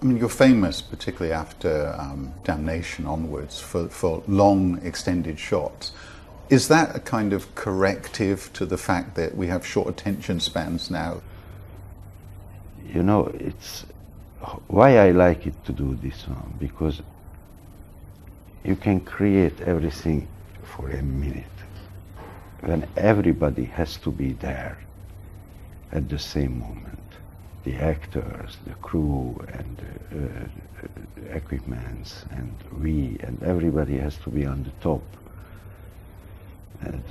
I mean, you're famous, particularly after Damnation onwards, for long extended shots. Is that a kind of corrective to the fact that we have short attention spans now? You know, it's why I like it to do this one, because you can create everything for a minute when everybody has to be there at the same moment. The actors, the crew, and the equipments, and we, and everybody has to be on the top. And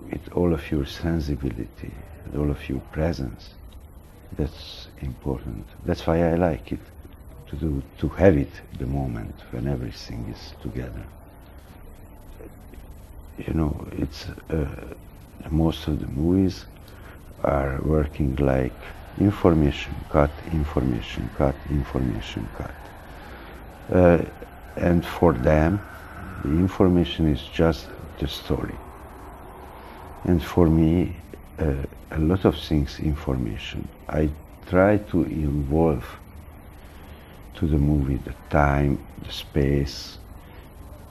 with all of your sensibility, and all of your presence, that's important. That's why I like it, to have it the moment when everything is together. You know, it's most of the movies are working like information cut, information cut, information cut. And for them, the information is just the story. And for me, a lot of things information. I try to involve to the movie the time, the space,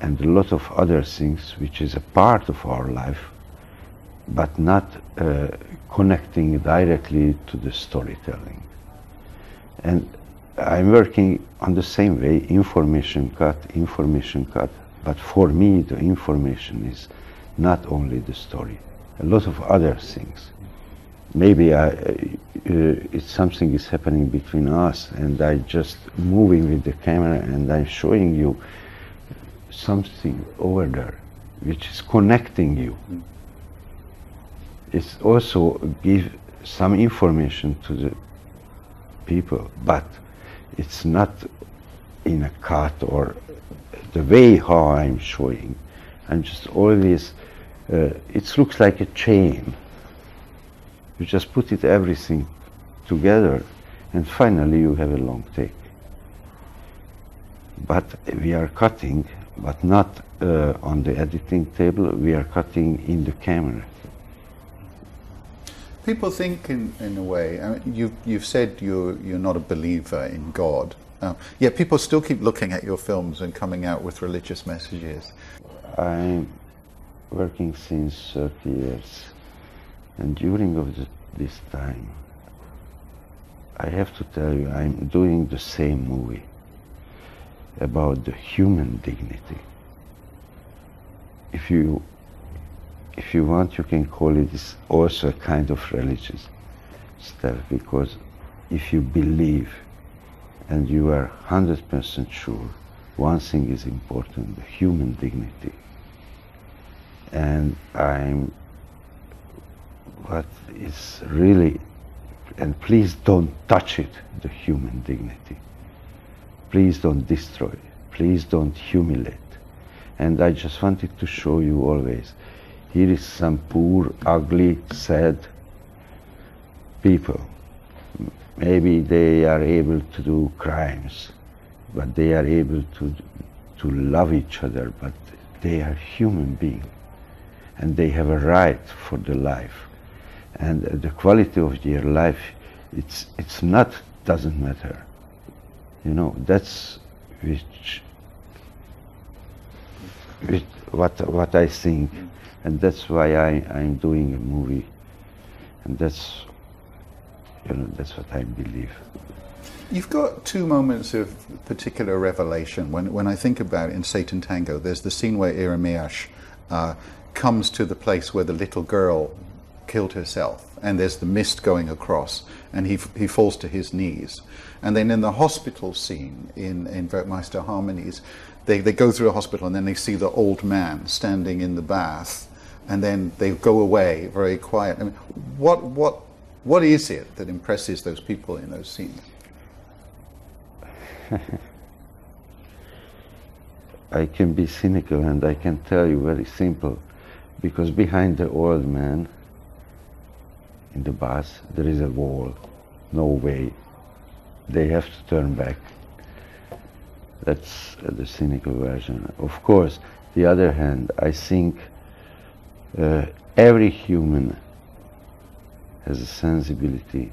and a lot of other things which is a part of our life, but not connecting directly to the storytelling. And I'm working on the same way, information cut, but for me the information is not only the story, a lot of other things. Maybe it's something is happening between us and I just moving with the camera and I'm showing you something over there which is connecting you. It's also give some information to the people, but it's not in a cut or the way how I'm showing. I'm just always, it looks like a chain. You just put it everything together and finally you have a long take. But we are cutting, but not on the editing table, we are cutting in the camera. People think, in a way, I mean, you've said you're not a believer in God, yet people still keep looking at your films and coming out with religious messages. I'm working since 30 years, and during this time, I have to tell you, I'm doing the same movie about the human dignity. If you want, you can call it also a kind of religious stuff, because if you believe and you are 100% sure, one thing is important, the human dignity. And what is really, and please don't touch it, the human dignity. Please don't destroy it. Please don't humiliate. And I just wanted to show you always, here is some poor, ugly, sad people. Maybe they are able to do crimes, but they are able to love each other, but they are human beings. And they have a right for the life. And the quality of their life, it's not, doesn't matter. You know, that's what I think. And that's why I'm doing a movie, and that's, you know, that's what I believe. You've got two moments of particular revelation. When I think about it in Satan Tango, there's the scene where Jeremias comes to the place where the little girl killed herself, and there's the mist going across, and he falls to his knees. And then in the hospital scene in Werkmeister Harmonies, they go through a hospital and then they see the old man standing in the bath, and then they go away very quiet. I mean, what is it that impresses those people in those scenes? I can be cynical and I can tell you very simple, because behind the old man in the bath there is a wall, no way. They have to turn back. That's the cynical version. Of course, the other hand, I think every human has a sensibility,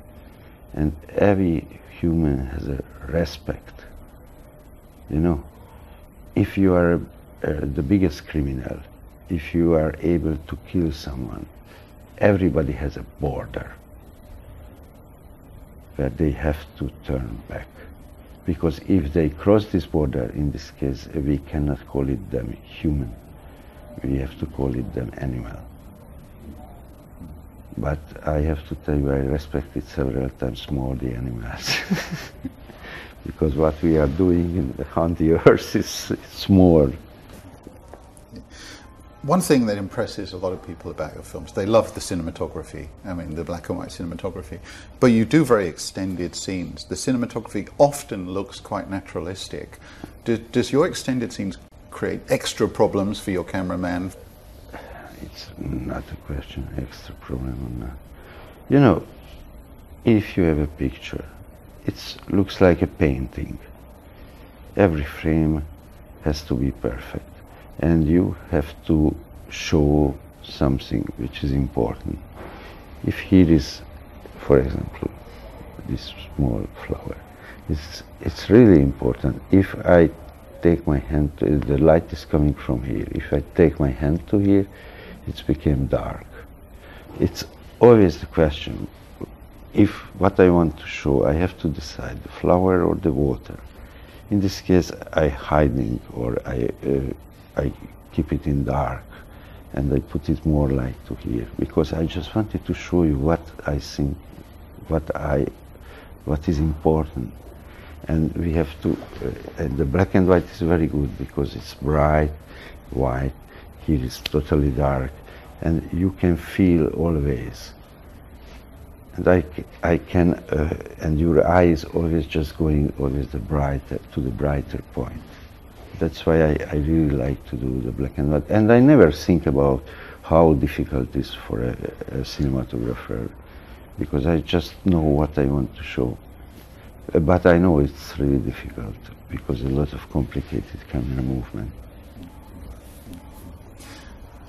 and every human has a respect. You know, if you are the biggest criminal, if you are able to kill someone, everybody has a border where they have to turn back. Because if they cross this border, in this case, we cannot call it them human. We have to call it them animal. But I have to tell you, I respect it several times more, the animals. Because what we are doing on the earth is more. One thing that impresses a lot of people about your films, they love the cinematography, I mean the black and white cinematography, but you do very extended scenes. The cinematography often looks quite naturalistic. Does your extended scenes create extra problems for your cameraman? It's not a question, extra problem or not. You know, if you have a picture, it looks like a painting. Every frame has to be perfect. And you have to show something which is important. If here is, for example, this small flower, it's really important. If I take my hand, the light is coming from here. If I take my hand to here, it's became dark. It's always the question, if what I want to show, I have to decide the flower or the water. In this case, I hiding or I keep it in dark and I put it more light to here because I just wanted to show you what I think, what is important. And we have to, and the black and white is very good because it's bright, white, here is totally dark, and you can feel always. And I can, and your eye is always just going always to the brighter point. That's why I really like to do the black and white. And I never think about how difficult it is for a cinematographer, because I just know what I want to show. But I know it's really difficult, because a lot of complicated camera movement.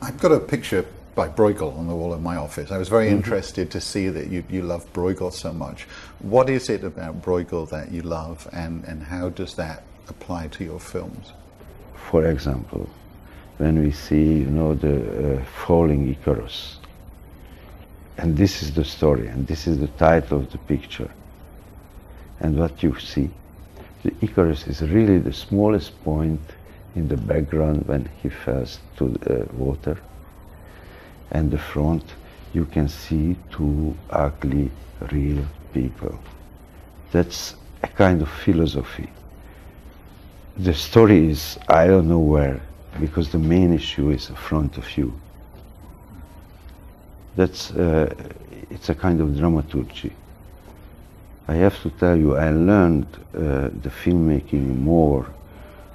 I've got a picture by Bruegel on the wall of my office. I was very interested to see that you love Bruegel so much. What is it about Bruegel that you love, and how does that apply to your films? For example, when we see, you know, the falling Icarus, and this is the story, and this is the title of the picture, and what you see, the Icarus is really the smallest point in the background when he falls to the water, and the front you can see two ugly real people. That's a kind of philosophy. The story is, I don't know where, because the main issue is the front of you. That's, it's a kind of dramaturgy. I have to tell you, I learned the filmmaking more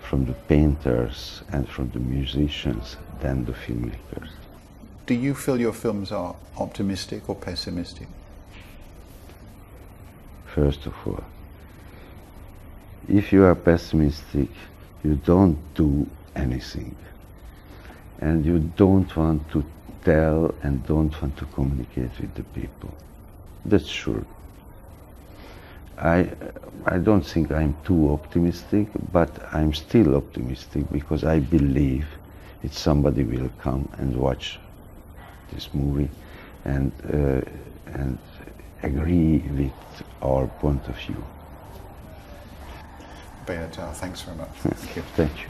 from the painters and from the musicians than the filmmakers. Do you feel your films are optimistic or pessimistic? First of all, if you are pessimistic, you don't do anything. And you don't want to tell and don't want to communicate with the people. That's sure. I don't think I'm too optimistic, but I'm still optimistic because I believe that somebody will come and watch this movie and agree with our point of view. Bela Tarr, thanks very much. Thank you. Thank you.